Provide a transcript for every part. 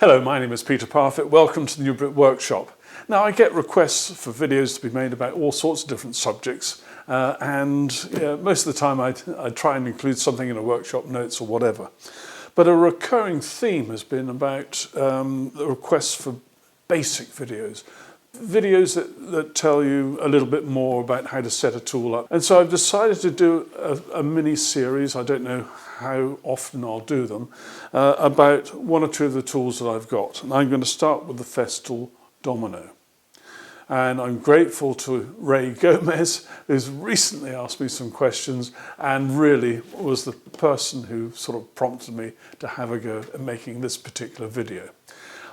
Hello, my name is Peter Parfitt. Welcome to the new Brit workshop. Now, I get requests for videos to be made about all sorts of different subjects, and most of the time I try and include something in a workshop notes or whatever. But a recurring theme has been about the requests for basic videos. Videos that tell you a little bit more about how to set a tool up. And so I've decided to do a mini series, I don't know how often I'll do them, about one or two of the tools that I've got. And I'm going to start with the Festool Domino. And I'm grateful to Ray Gomez, who's recently asked me some questions and really was the person who sort of prompted me to have a go at making this particular video.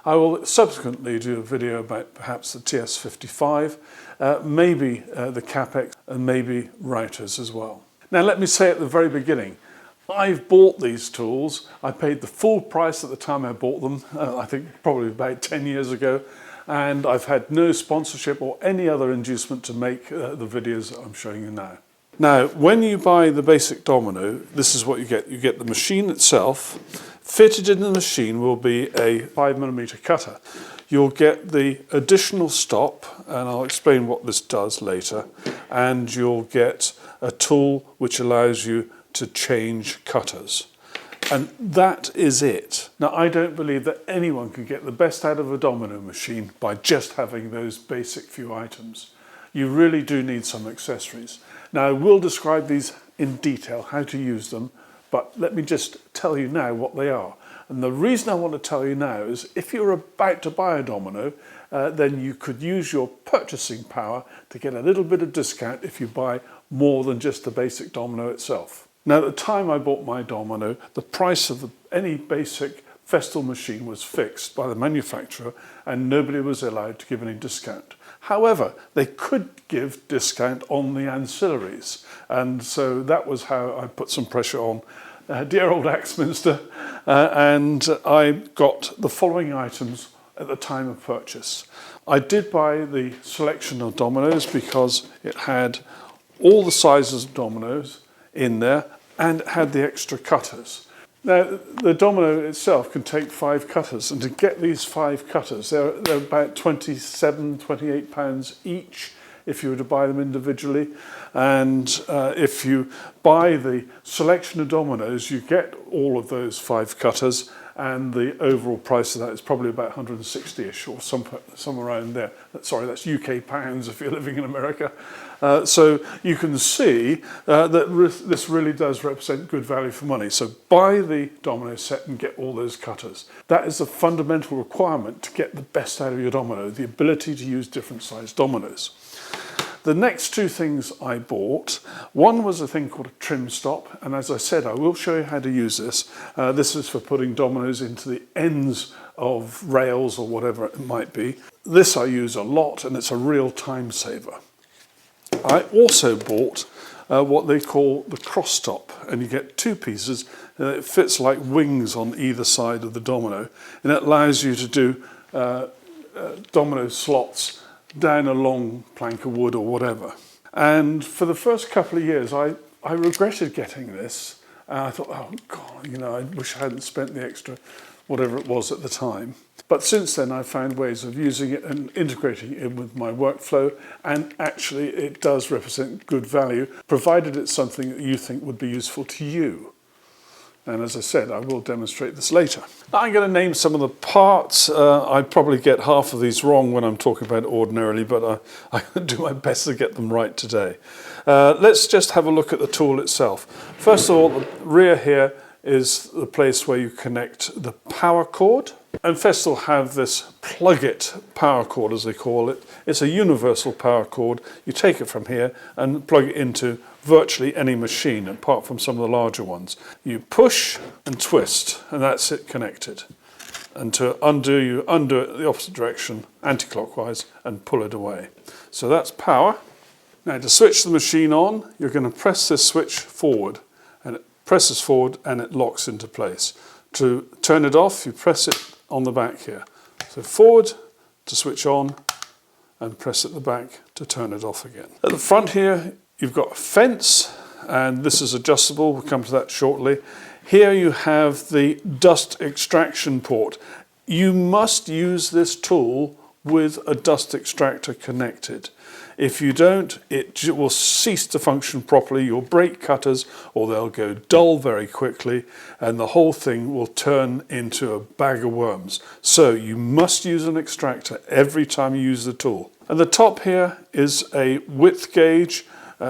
I will subsequently do a video about perhaps the TS55, maybe the Capex, and maybe routers as well. Now let me say at the very beginning, I've bought these tools. I paid the full price at the time I bought them, I think probably about 10 years ago, and I've had no sponsorship or any other inducement to make the videos that I'm showing you now. Now, when you buy the basic Domino, this is what you get. You get the machine itself. Fitted in the machine will be a 5mm cutter. You'll get the additional stop, and I'll explain what this does later, and you'll get a tool which allows you to change cutters. And that is it. Now, I don't believe that anyone can get the best out of a Domino machine by just having those basic few items. You really do need some accessories. Now, I will describe these in detail, how to use them, but let me just tell you now what they are. And the reason I want to tell you now is if you're about to buy a Domino, then you could use your purchasing power to get a little bit of discount if you buy more than just the basic Domino itself. Now, at the time I bought my Domino, the price of any basic Festool machine was fixed by the manufacturer and nobody was allowed to give any discount. However, they could give discount on the ancillaries, and so that was how I put some pressure on dear old Axminster, and I got the following items at the time of purchase. I did buy the selection of dominoes because it had all the sizes of dominoes in there and it had the extra cutters. Now, the Domino itself can take 5 cutters, and to get these 5 cutters, they're about £27, £28 each if you were to buy them individually. And if you buy the selection of dominoes, you get all of those 5 cutters, and the overall price of that is probably about 160-ish or some around there. Sorry, that's UK pounds if you're living in America. So you can see that this really does represent good value for money. So buy the Domino set and get all those cutters. That is a fundamental requirement to get the best out of your Domino, the ability to use different sized dominoes. The next 2 things I bought, one was a thing called a trim stop, and as I said, I will show you how to use this. This is for putting dominoes into the ends of rails or whatever it might be. This I use a lot, and it's a real time saver. I also bought what they call the cross stop, and you get 2 pieces. It fits like wings on either side of the domino, and it allows you to do domino slots down a long plank of wood or whatever. And for the first couple of years, I regretted getting this. And I thought, oh God, I wish I hadn't spent the extra whatever it was at the time. But since then, I've found ways of using it and integrating it with my workflow. And actually, it does represent good value, provided it's something that you think would be useful to you. And as I said, I will demonstrate this later. I'm going to name some of the parts. I probably get half of these wrong when I'm talking about it ordinarily, but I do my best to get them right today. Let's just have a look at the tool itself. First of all, the rear here is the place where you connect the power cord. And Festool have this plug-it power cord, as they call it. It's a universal power cord. You take it from here and plug it into virtually any machine, apart from some of the larger ones. You push and twist, and that's it connected. And to undo, you undo it the opposite direction, anti-clockwise, and pull it away. So that's power. Now to switch the machine on, you're going to press this switch forward, and it presses forward and it locks into place. To turn it off, you press it on the back here. So forward to switch on, and press at the back to turn it off again. At the front here, you've got a fence, and this is adjustable. We'll come to that shortly. Here you have the dust extraction port. You must use this tool with a dust extractor connected. If you don't, it will cease to function properly. You'll break cutters, or they'll go dull very quickly, and the whole thing will turn into a bag of worms. So you must use an extractor every time you use the tool. At the top here is a width gauge.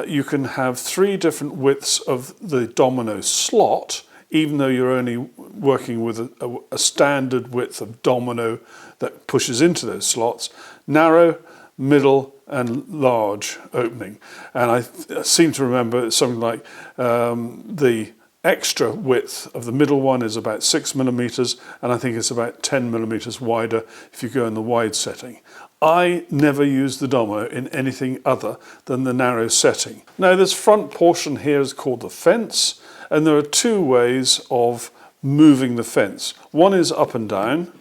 You can have 3 different widths of the domino slot, even though you're only working with a standard width of domino that pushes into those slots. Narrow, middle and large opening. And I seem to remember something like the extra width of the middle one is about 6mm, and I think it's about 10mm wider if you go in the wide setting. I never use the domino in anything other than the narrow setting. Now this front portion here is called the fence, and there are 2 ways of moving the fence. One is up and down,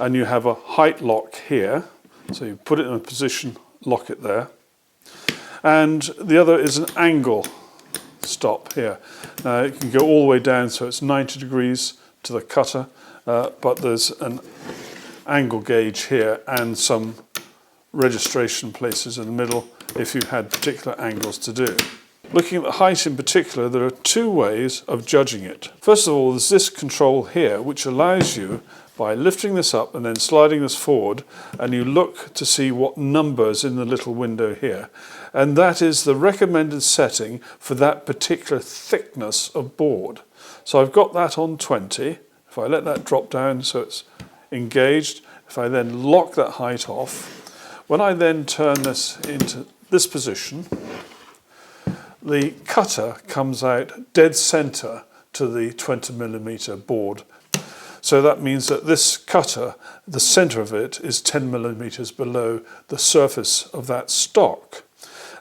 and you have a height lock here. So you put it in a position, lock it there. And the other is an angle stop here. Now it can go all the way down, so it's 90 degrees to the cutter, but there's an angle gauge here and some registration places in the middle if you had particular angles to do. Looking at the height in particular, there are 2 ways of judging it. First of all, there's this control here, which allows you, by lifting this up and then sliding this forward, and you look to see what number's in the little window here. And that is the recommended setting for that particular thickness of board. So I've got that on 20. If I let that drop down so it's engaged, if I then lock that height off, when I then turn this into this position, the cutter comes out dead center to the 20mm board. So that means that this cutter, the center of it, is 10mm below the surface of that stock.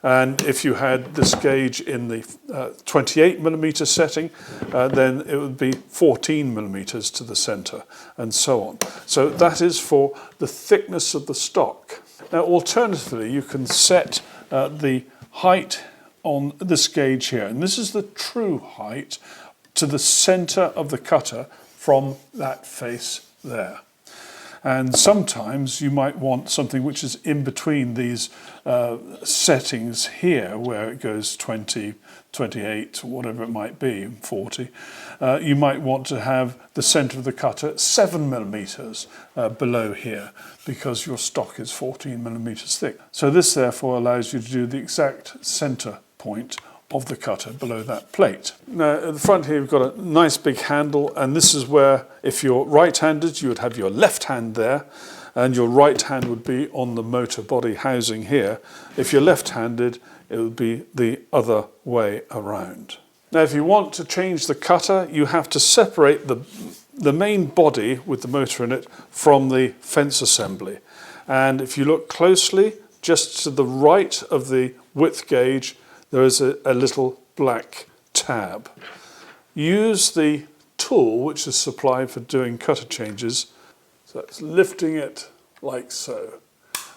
And if you had this gauge in the 28mm setting, then it would be 14mm to the center, and so on. So that is for the thickness of the stock. Now alternatively, you can set the height on this gauge here, and this is the true height to the center of the cutter from that face there. And sometimes you might want something which is in between these settings here, where it goes 20, 28, whatever it might be, 40. You might want to have the center of the cutter 7mm below here, because your stock is 14mm thick. So this therefore allows you to do the exact center point of the cutter below that plate. Now at the front here you've got a nice big handle, and this is where, if you're right-handed, you would have your left hand there, and your right hand would be on the motor body housing here. If you're left-handed, it would be the other way around. Now if you want to change the cutter, you have to separate the main body with the motor in it from the fence assembly. And if you look closely, just to the right of the width gauge, there is a little black tab. Use the tool which is supplied for doing cutter changes. So it's lifting it like so.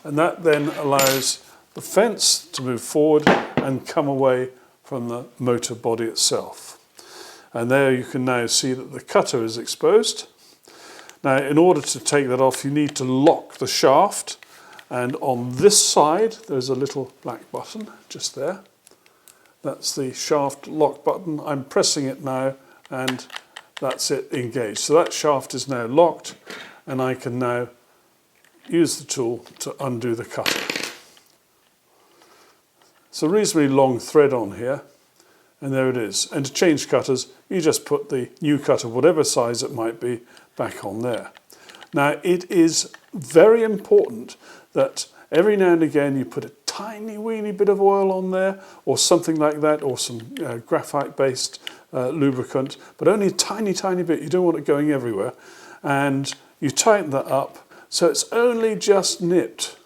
And that then allows the fence to move forward and come away from the motor body itself. And there you can now see that the cutter is exposed. Now in order to take that off, you need to lock the shaft. And on this side, there's a little black button just there. That's the shaft lock button. I'm pressing it now, and that's it engaged. So that shaft is now locked, and I can now use the tool to undo the cutter. It's a reasonably long thread on here, and there it is. And to change cutters, you just put the new cutter, whatever size it might be, back on there. Now it is very important that every now and again you put a tiny weeny bit of oil on there, or something like that, or some graphite based lubricant, but only a tiny bit. You don't want it going everywhere. And you tighten that up so it's only just nipped.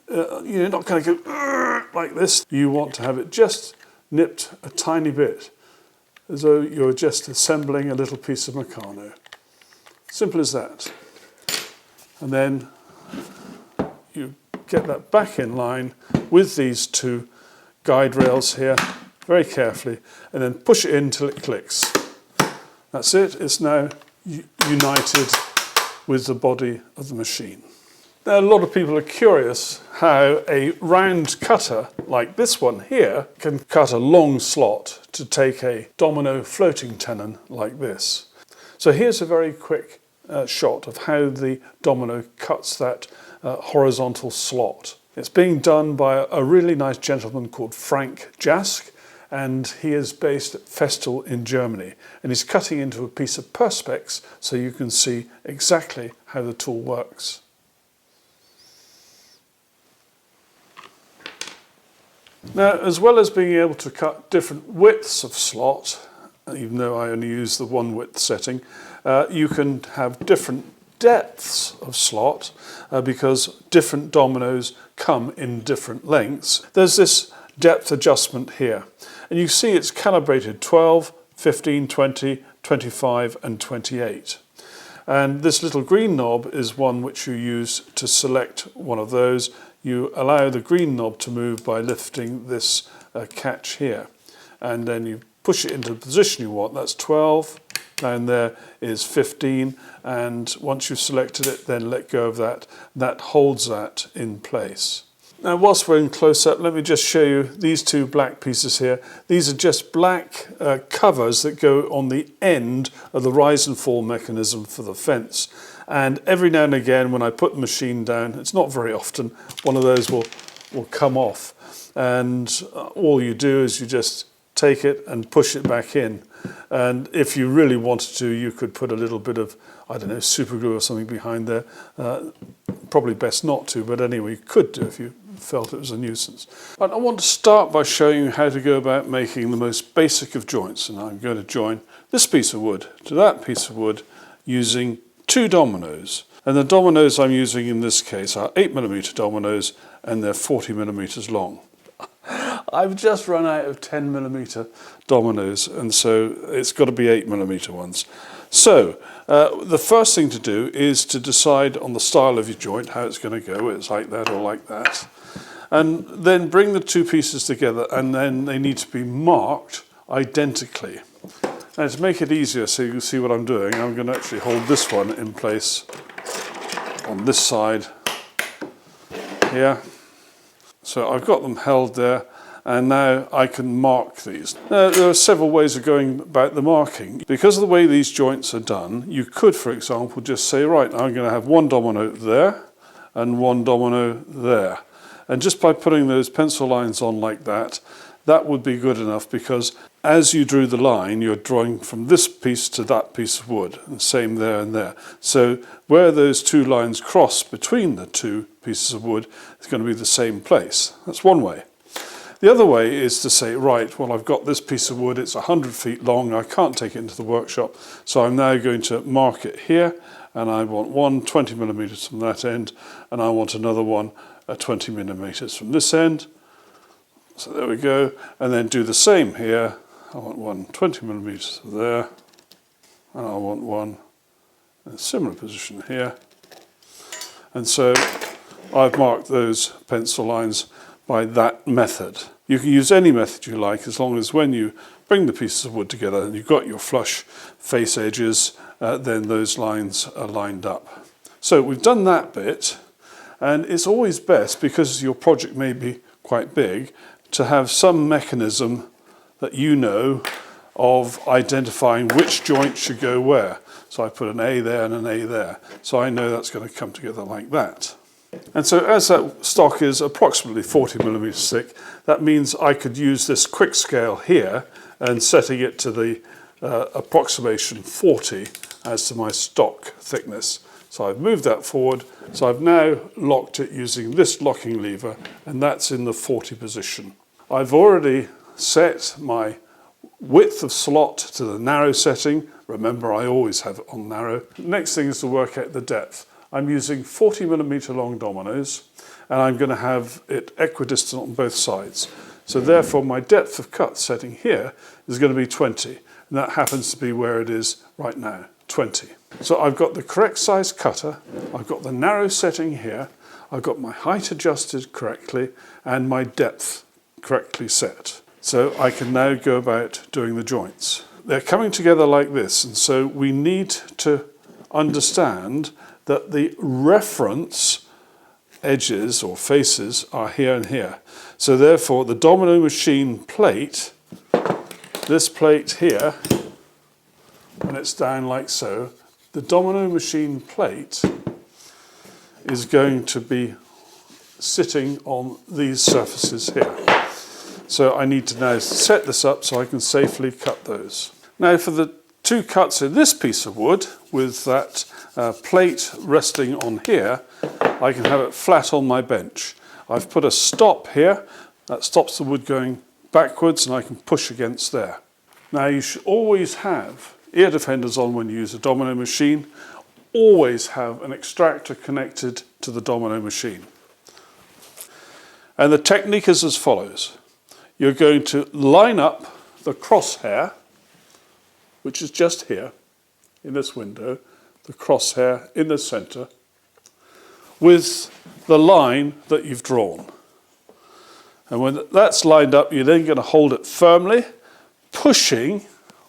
You're not going to go like this. You want to have it just nipped a tiny bit, as though you're just assembling a little piece of Meccano. Simple as that. And then you get that back in line with these 2 guide rails here very carefully, and then push it in until it clicks. That's it. It's now united with the body of the machine. Now, a lot of people are curious how a round cutter like this one here can cut a long slot to take a domino floating tenon like this. So here's a very quick shot of how the domino cuts that horizontal slot. It's being done by a really nice gentleman called Frank Jask, and he is based at Festool in Germany, and he's cutting into a piece of perspex so you can see exactly how the tool works. Now, as well as being able to cut different widths of slot, even though I only use the one width setting, you can have different depths of slot because different dominoes come in different lengths. There's this depth adjustment here, and you see it's calibrated 12, 15, 20, 25 and 28. And this little green knob is one which you use to select one of those. You allow the green knob to move by lifting this catch here, and then you push it into the position you want. That's 12, down there is 15, and once you've selected it, then let go of that. That holds that in place. Now, whilst we're in close-up, let me just show you these two black pieces here. These are just black covers that go on the end of the rise and fall mechanism for the fence. And every now and again, when I put the machine down, it's not very often, one of those will come off. And all you do is you just take it and push it back in. And if you really wanted to, you could put a little bit of, I don't know, super glue or something behind there. Probably best not to, but anyway, you could do if you felt it was a nuisance. But I want to start by showing you how to go about making the most basic of joints. And I'm going to join this piece of wood to that piece of wood using 2 dominoes. And the dominoes I'm using in this case are 8mm dominoes, and they're 40mm long. I've just run out of 10mm dominoes, and so it's got to be 8mm ones. So the first thing to do is to decide on the style of your joint, how it's going to go. It's like that or like that. And then bring the 2 pieces together, and then they need to be marked identically. Now, to make it easier so you can see what I'm doing, I'm going to actually hold this one in place on this side here. So I've got them held there, and now I can mark these. Now, there are several ways of going about the marking. Because of the way these joints are done, you could, for example, just say, right, I'm going to have 1 domino there and 1 domino there. And just by putting those pencil lines on like that, that would be good enough, because as you drew the line, you're drawing from this piece to that piece of wood, and same there and there. So where those 2 lines cross between the 2 pieces of wood is going to be the same place. That's one way. The other way is to say, right, well, I've got this piece of wood, it's 100 feet long, I can't take it into the workshop, so I'm now going to mark it here, and I want one 20mm from that end, and I want another one 20mm from this end. So there we go, and then do the same here. I want one 20mm there, and I want one in a similar position here. And so I've marked those pencil lines by that method. You can use any method you like, as long as when you bring the pieces of wood together and you've got your flush face edges, then those lines are lined up. So we've done that bit, and it's always best, because your project may be quite big, to have some mechanism that you know of identifying which joint should go where. So I put an A there and an A there. So I know that's going to come together like that. And so as that stock is approximately 40mm thick, that means I could use this quick scale here and setting it to the approximation 40 as to my stock thickness. So I've moved that forward. So I've now locked it using this locking lever, and that's in the 40 position. I've already set my width of slot to the narrow setting. Remember, I always have it on narrow. Next thing is to work out the depth. I'm using 40mm long dominoes, and I'm going to have it equidistant on both sides. So therefore my depth of cut setting here is going to be 20, and that happens to be where it is right now, 20. So I've got the correct size cutter, I've got the narrow setting here, I've got my height adjusted correctly, and my depth correctly set. So I can now go about doing the joints. They're coming together like this, and so we need to understand that the reference edges or faces are here and here. So therefore the domino machine plate, this plate here, when it's down like so, the domino machine plate is going to be sitting on these surfaces here. So I need to now set this up so I can safely cut those. Now for the two cuts in this piece of wood with that plate resting on here, I can have it flat on my bench. I've put a stop here, that stops the wood going backwards and I can push against there. Now you should always have ear defenders on when you use a domino machine. Always have an extractor connected to the domino machine. And the technique is as follows. You're going to line up the crosshair, which is just here in this window, the crosshair in the center, with the line that you've drawn. And when that's lined up, you're then going to hold it firmly, pushing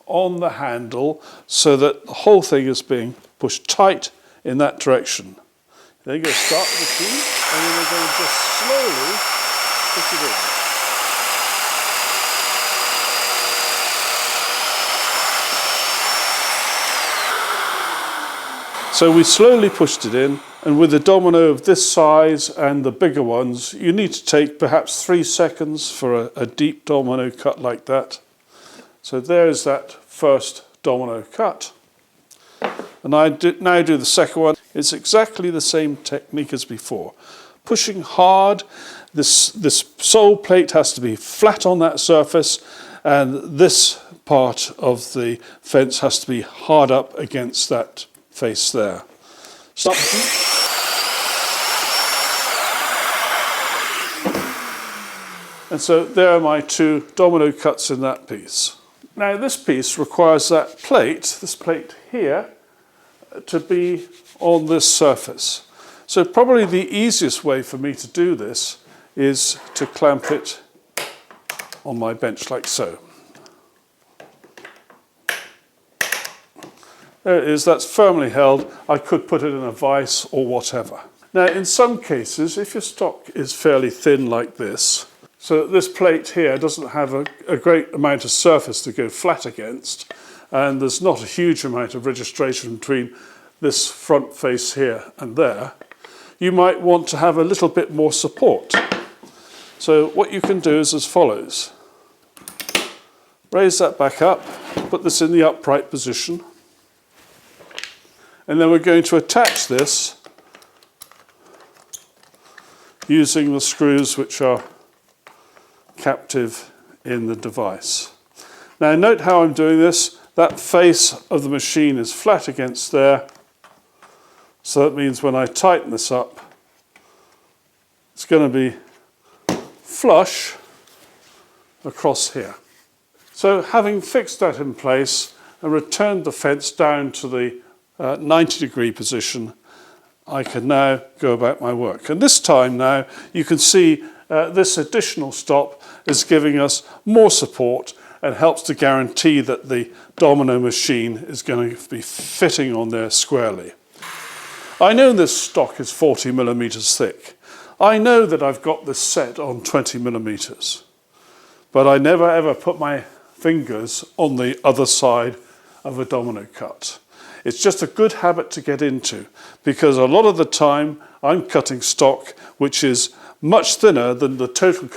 on the handle so that the whole thing is being pushed tight in that direction. Then you're going to start the machine, and then we're going to just slowly push it in. So we slowly pushed it in, and with a domino of this size and the bigger ones, you need to take perhaps 3 seconds for a deep domino cut like that. So there's that first domino cut. And I now do the second one. It's exactly the same technique as before. Pushing hard, this sole plate has to be flat on that surface, and this part of the fence has to be hard up against that face there. Stop. And so there are my 2 domino cuts in that piece. Now this piece requires that plate, this plate here, to be on this surface. So probably the easiest way for me to do this is to clamp it on my bench like so. There it is, that's firmly held. I could put it in a vise or whatever. Now in some cases, if your stock is fairly thin like this, so that this plate here doesn't have a great amount of surface to go flat against, and there's not a huge amount of registration between this front face here and there, you might want to have a little bit more support. So what you can do is as follows. Raise that back up, put this in the upright position, and then we're going to attach this using the screws which are captive in the device. Now note how I'm doing this. That face of the machine is flat against there, so that means when I tighten this up, it's going to be flush across here. So having fixed that in place and returned the fence down to the 90-degree position, I can now go about my work. And this time now, you can see this additional stop is giving us more support and helps to guarantee that the domino machine is going to be fitting on there squarely. I know this stock is 40 millimeters thick. I know that I've got this set on 20 millimeters, but I never ever put my fingers on the other side of a domino cut. It's just a good habit to get into, because a lot of the time I'm cutting stock which is much thinner than the total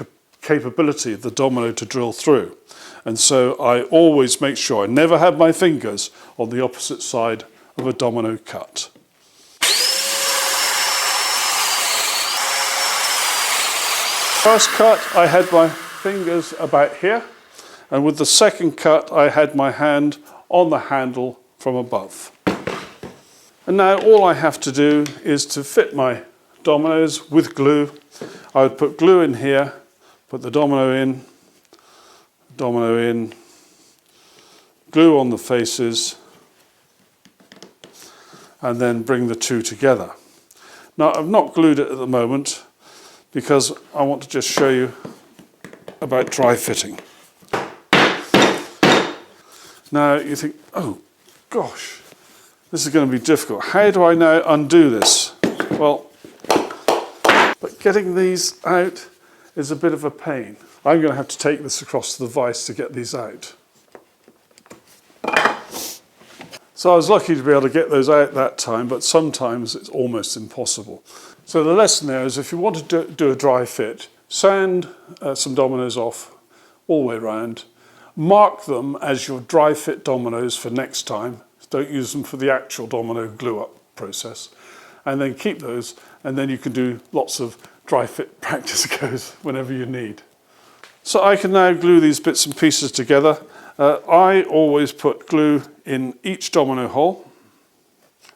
capability of the domino to drill through. And so I always make sure I never have my fingers on the opposite side of a domino cut. First cut, I had my fingers about here, and with the second cut, I had my hand on the handle from above. And now all I have to do is to fit my dominoes with glue. I would put glue in here, put the domino in, glue on the faces, and then bring the two together. Now I've not glued it at the moment because I want to just show you about dry fitting. Now you think, oh gosh, This is going to be difficult. How do I now undo this? Well, but getting these out is a bit of a pain. I'm going to have to take this across to the vise to get these out. So I was lucky to be able to get those out that time, but sometimes it's almost impossible. So the lesson there is if you want to do a dry fit, sand some dominoes off all the way around, mark them as your dry fit dominoes for next time. Don't use them for the actual domino glue up process. And then keep those, and then you can do lots of dry fit practice goes whenever you need. So I can now glue these bits and pieces together. I always put glue in each domino hole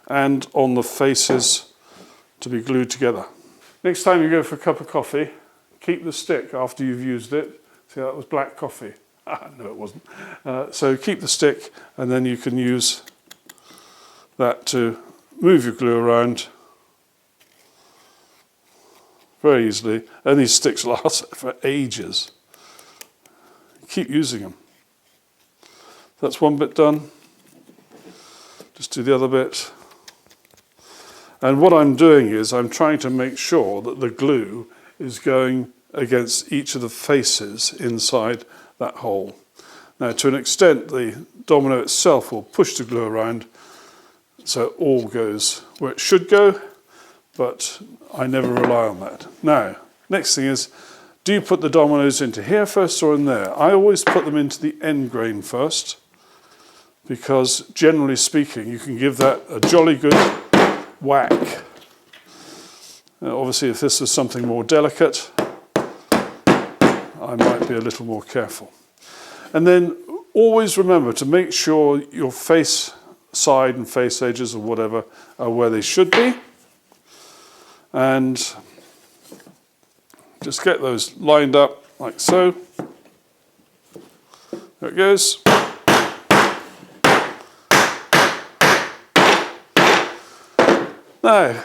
and on the faces to be glued together. Next time you go for a cup of coffee, keep the stick after you've used it. See, that was black coffee. No, it wasn't. So keep the stick, and then you can use that to move your glue around very easily. And these sticks last for ages. Keep using them. That's one bit done. Just do the other bit. And what I'm doing is I'm trying to make sure that the glue is going against each of the faces inside that hole. Now, to an extent, the domino itself will push the glue around so it all goes where it should go, but I never rely on that. Now, next thing is, do you put the dominoes into here first or in there? I always put them into the end grain first, because generally speaking, you can give that a jolly good whack. Now, obviously, if this was something more delicate, I might be a little more careful. And then always remember to make sure your face side and face edges or whatever are where they should be. And just get those lined up like so. There it goes. Now,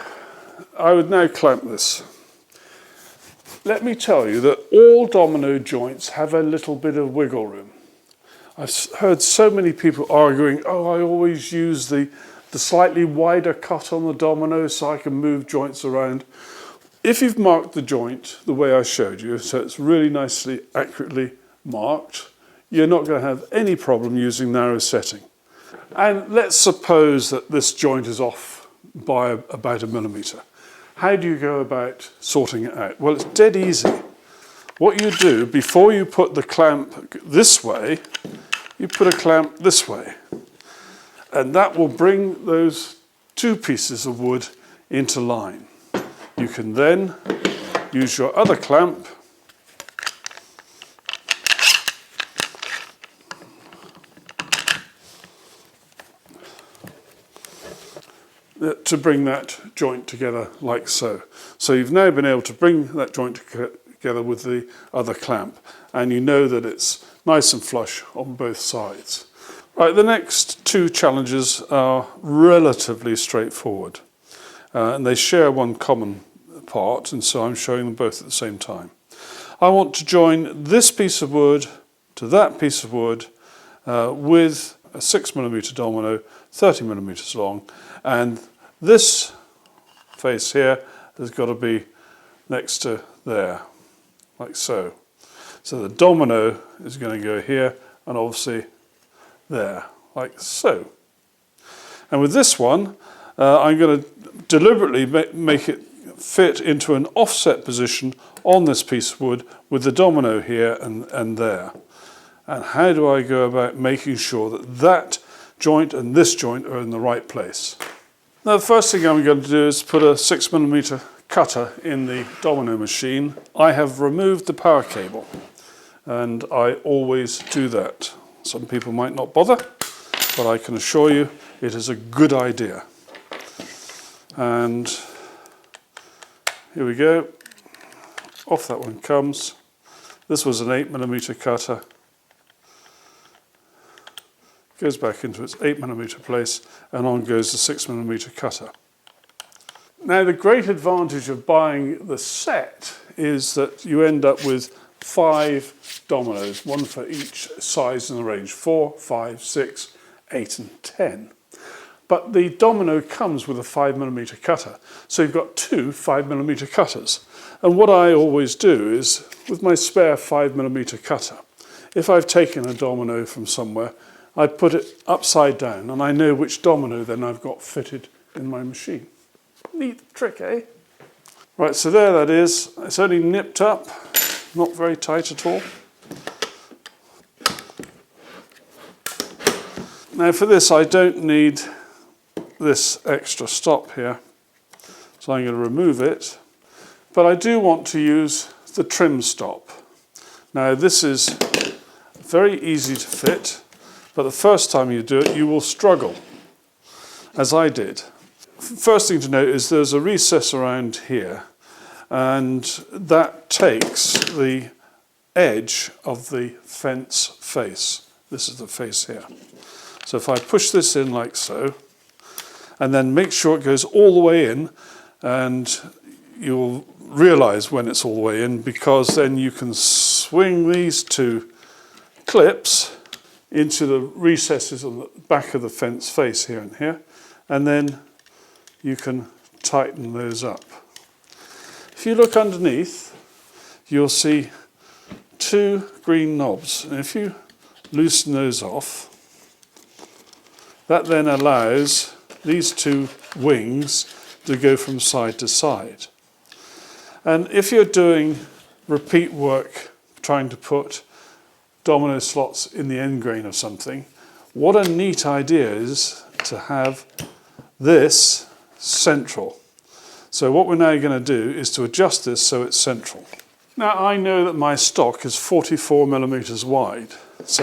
I would now clamp this. Let me tell you that all domino joints have a little bit of wiggle room. I've heard so many people arguing, oh, I always use the slightly wider cut on the domino so I can move joints around. If you've marked the joint the way I showed you, so it's really nicely, accurately marked, you're not going to have any problem using narrow setting. And let's suppose that this joint is off by about 1 millimetre. How do you go about sorting it out? Well, it's dead easy. What you do, before you put the clamp this way, you put a clamp this way. And that will bring those two pieces of wood into line. You can then use your other clamp to bring that joint together like so. So you've now been able to bring that joint together with the other clamp, and you know that it's nice and flush on both sides. Right, the next two challenges are relatively straightforward, and they share one common part, and so I'm showing them both at the same time. I want to join this piece of wood to that piece of wood with a 6mm domino, 30mm long, and this face here has got to be next to there, like so. So the domino is going to go here, and obviously there, like so. And with this one, I'm going to deliberately make it fit into an offset position on this piece of wood with the domino here and there. And how do I go about making sure that that joint and this joint are in the right place? Now, the first thing I'm going to do is put a 6mm cutter in the domino machine. I have removed the power cable, and I always do that. Some people might not bother, but I can assure you it is a good idea. And here we go. Off that one comes. This was an 8mm cutter. Goes back into its 8mm place, and on goes the 6mm cutter. Now, the great advantage of buying the set is that you end up with 5 dominoes, one for each size in the range, 4, 5, 6, 8 and 10. but the domino comes with a 5mm cutter. So you've got two 5mm cutters. And what I always do is, with my spare 5mm cutter, if I've taken a domino from somewhere, I put it upside down and I know which domino then I've got fitted in my machine. Neat trick, eh? Right, so there that is. It's only nipped up, not very tight at all. Now for this I don't need this extra stop here, so I'm going to remove it. But I do want to use the trim stop. Now this is very easy to fit, but the first time you do it you will struggle, as I did. First thing to note is there's a recess around here, and that takes the edge of the fence face. This is the face here. So if I push this in like so, and then make sure it goes all the way in, and you'll realise when it's all the way in, because then you can swing these two clips into the recesses on the back of the fence face here and here, and then you can tighten those up. If you look underneath, you'll see two green knobs, and if you loosen those off, that then allows these two wings to go from side to side. And if you're doing repeat work, trying to put domino slots in the end grain of something, what a neat idea is to have this central. So what we're now going to do is to adjust this so it's central. Now I know that my stock is 44mm wide, so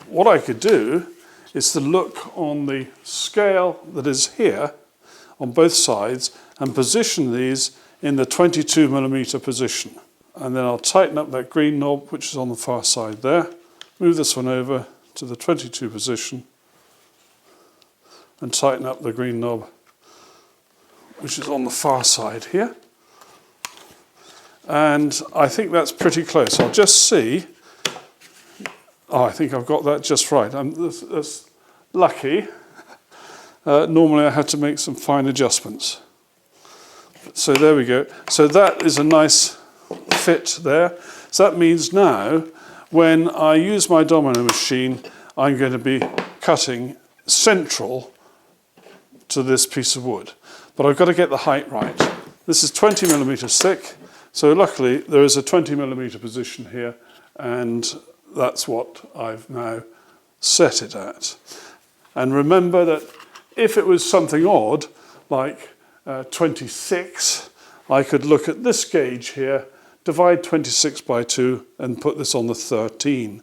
what I could do is to look on the scale that is here on both sides and position these in the 22mm position. And then I'll tighten up that green knob which is on the far side there, move this one over to the 22 position and tighten up the green knob which is on the far side here. And I think that's pretty close. I'll just see. Oh, I think I've got that just right. That's lucky. Normally I had to make some fine adjustments. So there we go. So that is a nice fit there. So that means now when I use my domino machine, I'm going to be cutting central to this piece of wood. But I've got to get the height right. This is 20mm thick, so luckily there is a 20mm position here, and that's what I've now set it at. And remember that if it was something odd, like 26, I could look at this gauge here, divide 26 by 2 and put this on the 13.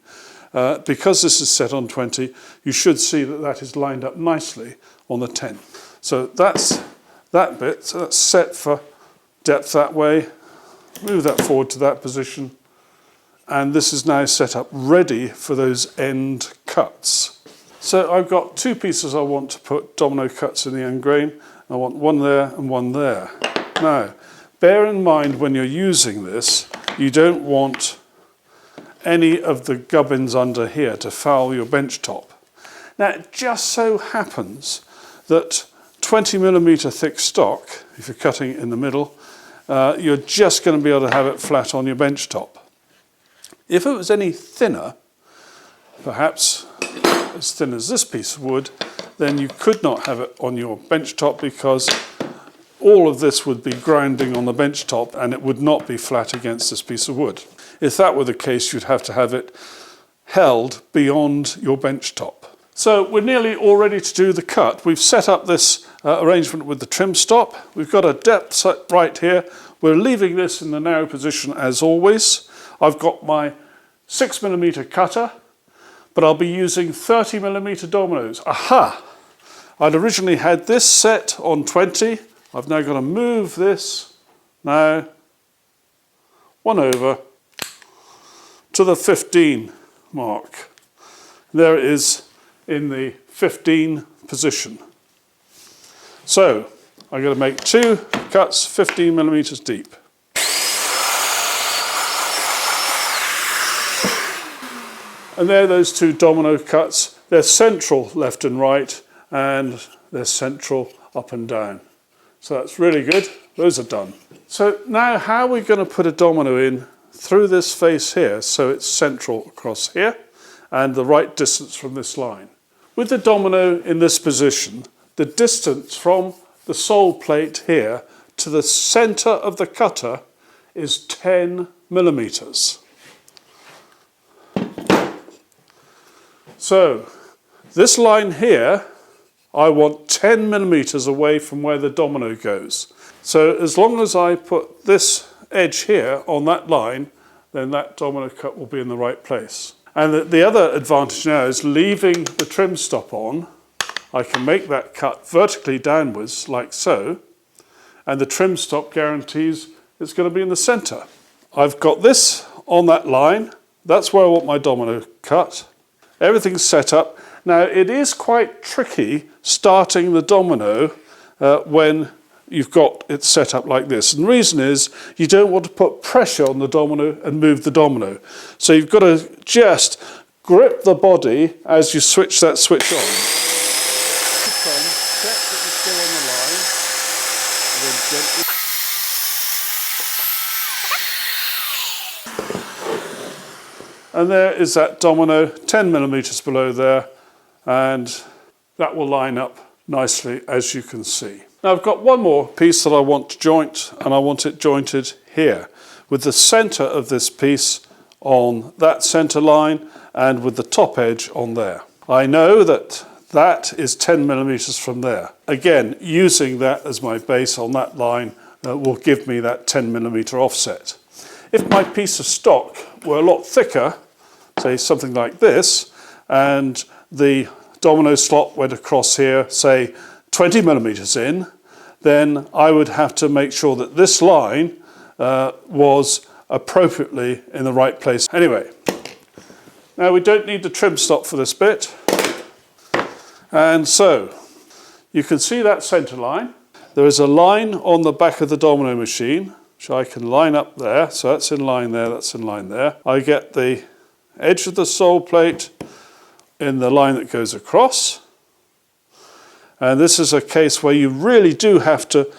Because this is set on 20, you should see that that is lined up nicely on the 10. So that's that bit, so that's set for depth that way. Move that forward to that position. And this is now set up ready for those end cuts. So I've got two pieces I want to put domino cuts in the end grain. I want one there and one there. Now, bear in mind when you're using this, you don't want any of the gubbins under here to foul your bench top. Now, it just so happens that 20mm thick stock, if you're cutting in the middle, you're just going to be able to have it flat on your bench top. If it was any thinner, perhaps as thin as this piece of wood, then you could not have it on your bench top because all of this would be grinding on the bench top and it would not be flat against this piece of wood. If that were the case, you'd have to have it held beyond your bench top. So we're nearly all ready to do the cut. We've set up this arrangement with the trim stop. We've got a depth set right here. We're leaving this in the narrow position as always. I've got my 6mm cutter, but I'll be using 30mm dominoes. Aha! I'd originally had this set on 20. I've now got to move this now one over to the 15 mark. There it is in the 15 position. So I'm going to make two cuts 15mm deep. And there are those two domino cuts. They're central left and right, and they're central, up and down. So that's really good. Those are done. So now how are we going to put a domino in through this face here so it's central across here and the right distance from this line? With the domino in this position, the distance from the sole plate here to the centre of the cutter is 10 millimetres. So this line here, I want 10 millimetres away from where the domino goes. So as long as I put this edge here on that line, then that domino cut will be in the right place. And the other advantage now is leaving the trim stop on, I can make that cut vertically downwards like so, and the trim stop guarantees it's going to be in the centre. I've got this on that line, that's where I want my domino cut. Everything's set up. Now it is quite tricky starting the domino when you've got it set up like this. And the reason is you don't want to put pressure on the domino and move the domino. So you've got to just grip the body as you switch that switch on. Check that you're still on the line. And then gently. And there is that domino, 10 millimetres below there, and that will line up nicely as you can see. Now I've got one more piece that I want to joint, and I want it jointed here with the centre of this piece on that centre line and with the top edge on there. I know that that is 10 millimetres from there. Again, using that as my base on that line will give me that 10 millimetre offset. If my piece of stock were a lot thicker, say something like this, and the domino slot went across here, say 20 millimetres in, then I would have to make sure that this line was appropriately in the right place. Anyway, now we don't need the trim stop for this bit. And so, you can see that centre line. There is a line on the back of the domino machine, which I can line up there. So that's in line there, that's in line there. I get the edge of the sole plate in the line that goes across. And this is a case where you really do have to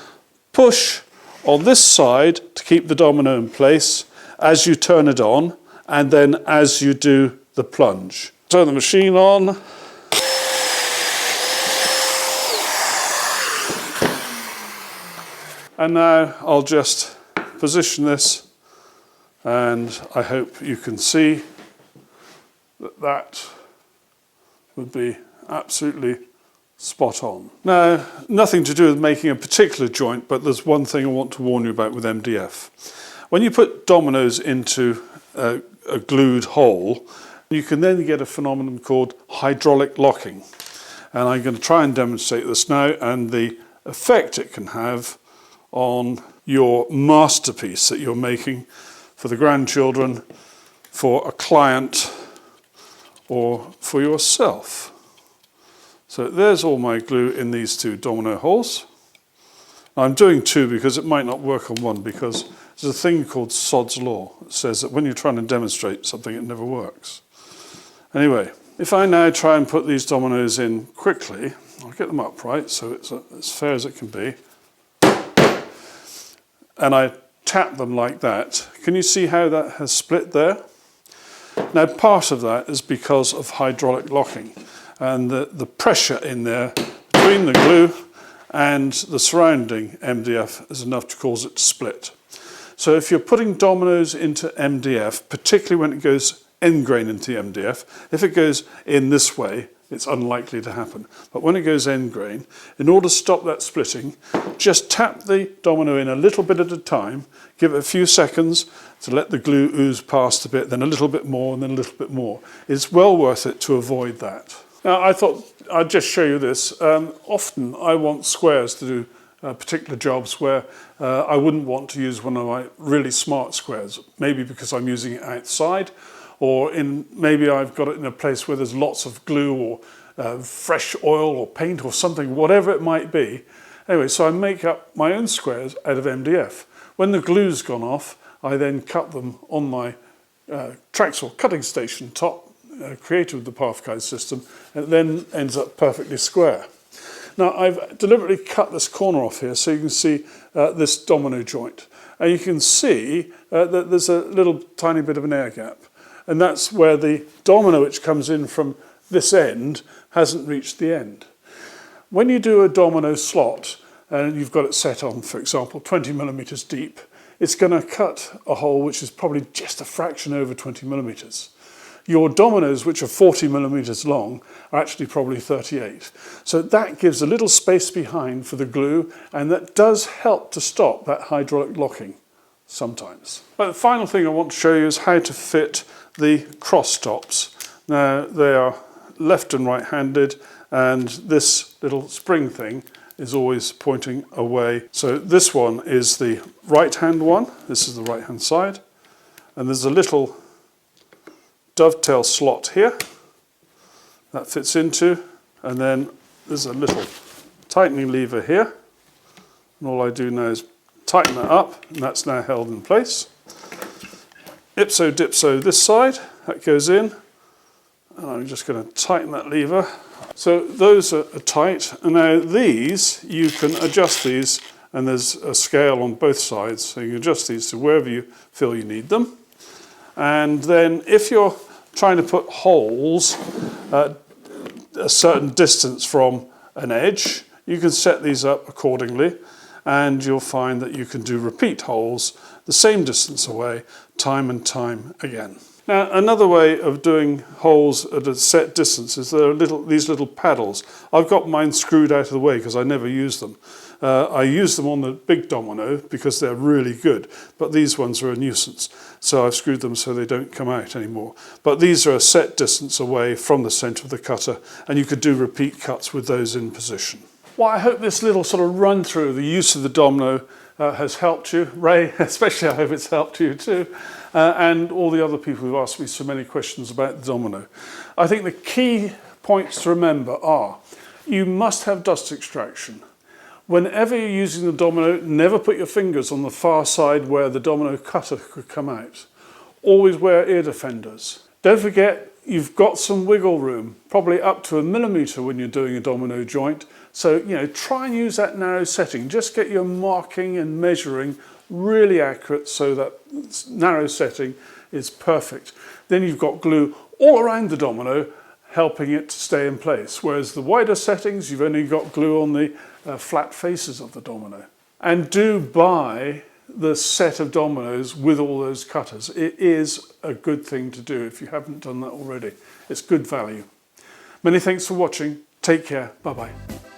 push on this side to keep the domino in place as you turn it on and then as you do the plunge. Turn the machine on. And now I'll just position this, and I hope you can see that that would be absolutely spot on. Now, nothing to do with making a particular joint, but there's one thing I want to warn you about with MDF. When you put dominoes into a glued hole, you can then get a phenomenon called hydraulic locking. And I'm going to try and demonstrate this now, and the effect it can have on your masterpiece that you're making for the grandchildren, for a client, or for yourself. So there's all my glue in these two domino holes. I'm doing two because it might not work on one, because there's a thing called Sod's Law that says that when you're trying to demonstrate something, it never works. Anyway, if I now try and put these dominoes in quickly, I'll get them upright so it's as fair as it can be. And I tap them like that. Can you see how that has split there? Now part of that is because of hydraulic locking, and the pressure in there between the glue and the surrounding MDF is enough to cause it to split. So if you're putting dominoes into MDF, particularly when it goes end grain into the MDF, if it goes in this way, it's unlikely to happen. But when it goes end grain, in order to stop that splitting, just tap the domino in a little bit at a time, give it a few seconds to let the glue ooze past a bit, then a little bit more, and then a little bit more. It's well worth it to avoid that. Now, I thought I'd just show you this. Often I want squares to do particular jobs where I wouldn't want to use one of my really smart squares, maybe because I'm using it outside, or maybe I've got it in a place where there's lots of glue or fresh oil or paint or something, whatever it might be. Anyway, so I make up my own squares out of MDF. When the glue's gone off, I then cut them on my Traxel cutting station top, created with the path guide system, and it then ends up perfectly square. Now I've deliberately cut this corner off here so you can see this domino joint. And you can see that there's a little tiny bit of an air gap. And that's where the domino which comes in from this end hasn't reached the end. When you do a domino slot, and you've got it set on, for example, 20 millimeters deep, it's going to cut a hole which is probably just a fraction over 20 millimeters. Your dominoes, which are 40 millimeters long, are actually probably 38. So that gives a little space behind for the glue, and that does help to stop that hydraulic locking sometimes. But the final thing I want to show you is how to fit the cross stops. Now they are left and right-handed, and this little spring thing is always pointing away. So this one is the right-hand one. This is the right-hand side, and there's a little dovetail slot here that fits into, and then there's a little tightening lever here, and all I do now is tighten that up, and that's now held in place. Ipso dipso this side, that goes in, and I'm just going to tighten that lever. So those are tight, and now these, you can adjust these, and there's a scale on both sides, so you can adjust these to wherever you feel you need them. And then if you're trying to put holes at a certain distance from an edge, you can set these up accordingly, and you'll find that you can do repeat holes the same distance away time and time again. Now, another way of doing holes at a set distance is there are these little paddles. I've got mine screwed out of the way because I never use them. I use them on the big domino because they're really good, but these ones are a nuisance. So I've screwed them so they don't come out anymore. But these are a set distance away from the centre of the cutter, and you could do repeat cuts with those in position. Well, I hope this little sort of run through the use of the domino has helped you. Ray, especially, I hope it's helped you too. And all the other people who've asked me so many questions about the domino. I think the key points to remember are, you must have dust extraction. Whenever you're using the domino, never put your fingers on the far side where the domino cutter could come out. Always wear ear defenders. Don't forget, you've got some wiggle room, probably up to 1 millimeter when you're doing a domino joint. So, try and use that narrow setting. Just get your marking and measuring really accurate so that narrow setting is perfect. Then you've got glue all around the domino, helping it to stay in place. Whereas the wider settings, you've only got glue on the flat faces of the domino. And do buy the set of dominoes with all those cutters. It is a good thing to do if you haven't done that already. It's good value. Many thanks for watching. Take care. Bye-bye.